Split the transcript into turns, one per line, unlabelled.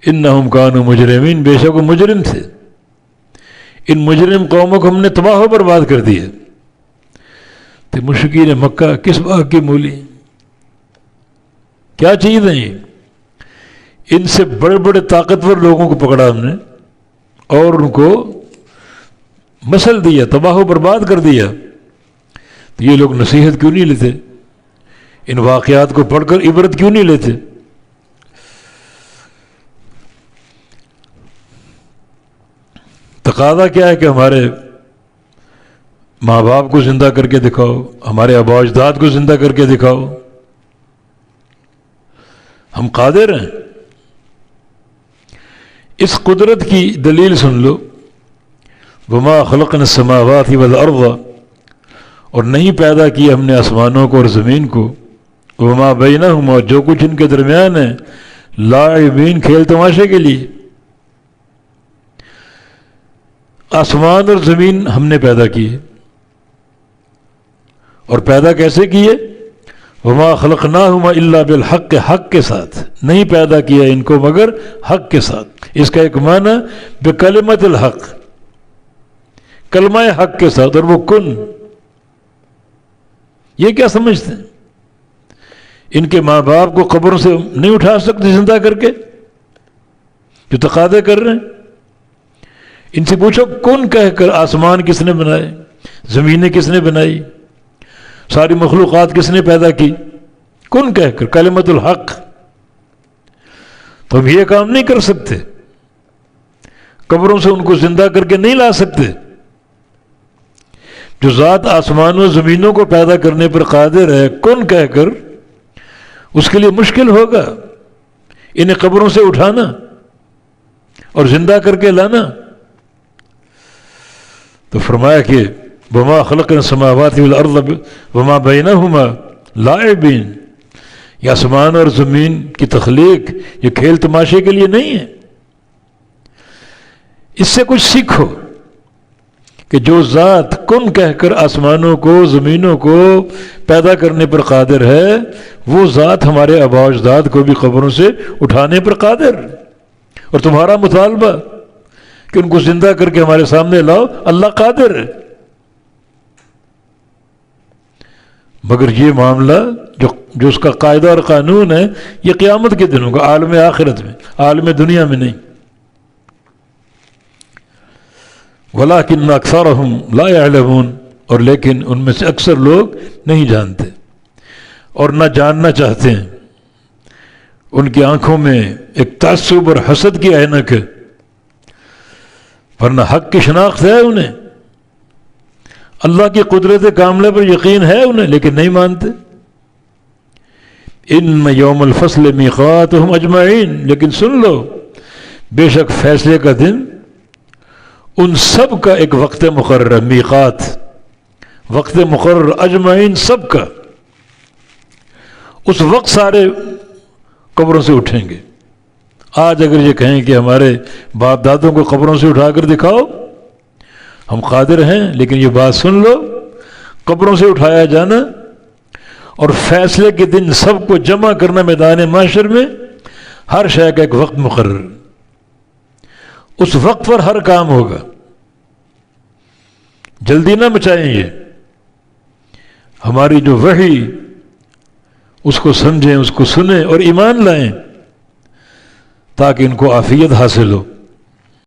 انہم کانوا مجرمین، بے شک وہ مجرم تھے۔ ان مجرم قوموں کو ہم نے تباہ و برباد کر دیا۔ تو مشرکین مکہ کس باغ کی مولی، کیا چیز ہیں یہ؟ ان سے بڑے بڑے طاقتور لوگوں کو پکڑا ہم نے اور ان کو مسل دیا، تباہ و برباد کر دیا۔ تو یہ لوگ نصیحت کیوں نہیں لیتے؟ ان واقعات کو پڑھ کر عبرت کیوں نہیں لیتے؟ تقاضا کیا ہے کہ ہمارے ماں باپ کو زندہ کر کے دکھاؤ، ہمارے آباء و اجداد کو زندہ کر کے دکھاؤ۔ ہم قادر ہیں۔ اس قدرت کی دلیل سن لو، وما خلقنا السماوات والارض، اور نہیں پیدا کیا ہم نے آسمانوں کو اور زمین کو، وما بینہما، جو کچھ ان کے درمیان ہے، لاعبین، کھیل تماشے کے لیے۔ آسمان اور زمین ہم نے پیدا کیے، اور پیدا کیسے کیے؟ وما خلقناہما الا بالحق، حق کے ساتھ، نہیں پیدا کیا ان کو مگر حق کے ساتھ۔ اس کا ایک معنی بکلمۃ الحق، کلمہ حق کے ساتھ، اور وہ کن۔ یہ کیا سمجھتے ہیں؟ ان کے ماں باپ کو قبروں سے نہیں اٹھا سکتے زندہ کر کے جو تقاضے کر رہے ہیں؟ ان سے پوچھو کن کہہ کر آسمان کس نے بنائے، زمینیں کس نے بنائی، ساری مخلوقات کس نے پیدا کی؟ کن کہہ کر، کلمۃ الحق۔ تو ہم یہ کام نہیں کر سکتے، قبروں سے ان کو زندہ کر کے نہیں لا سکتے۔ جو ذات آسمانوں و زمینوں کو پیدا کرنے پر قادر ہے، کن کہہ کر، اس کے لیے مشکل ہوگا انہیں قبروں سے اٹھانا اور زندہ کر کے لانا۔ تو فرمایا کہ وما خلقنا السماوات والارض وما بینہما لاعبین، یہ آسمان اور زمین کی تخلیق یہ کھیل تماشے کے لیے نہیں ہے۔ اس سے کچھ سیکھو کہ جو ذات کن کہہ کر آسمانوں کو زمینوں کو پیدا کرنے پر قادر ہے، وہ ذات ہمارے آباء و اجداد کو بھی قبروں سے اٹھانے پر قادر ہے۔ اور تمہارا مطالبہ کہ ان کو زندہ کر کے ہمارے سامنے لاؤ، اللہ قادر ہے۔ مگر یہ معاملہ جو اس کا قاعدہ اور قانون ہے، یہ قیامت کے دنوں کا، عالم آخرت میں، عالم دنیا میں نہیں۔ وَلَٰكِنَّ أَكْثَرَهُمْ لَا يَعْلَمُونَ، اور لیکن ان میں سے اکثر لوگ نہیں جانتے اور نہ جاننا چاہتے ہیں۔ ان کی آنکھوں میں ایک تعصب اور حسد کی عینک ہے، ورنہ حق کی شناخت ہے انہیں، اللہ کی قدرت کاملہ پر یقین ہے انہیں، لیکن نہیں مانتے۔ ان یوم الفصل میقاتہم اجمعین، لیکن سن لو، بے شک فیصلے کا دن ان سب کا ایک وقت مقرر، میقات، وقت مقرر، اجمعین، سب کا۔ اس وقت سارے قبروں سے اٹھیں گے۔ آج اگر یہ کہیں کہ ہمارے باپ دادوں کو قبروں سے اٹھا کر دکھاؤ، ہم قادر ہیں، لیکن یہ بات سن لو، قبروں سے اٹھایا جانا اور فیصلے کے دن سب کو جمع کرنا میدان محشر میں، ہر شے کا ایک وقت مقرر، اس وقت پر ہر کام ہوگا۔ جلدی نہ مچائیں، یہ ہماری جو وحی اس کو سمجھیں، اس کو سنیں اور ایمان لائیں، تاکہ ان کو عافیت حاصل ہو۔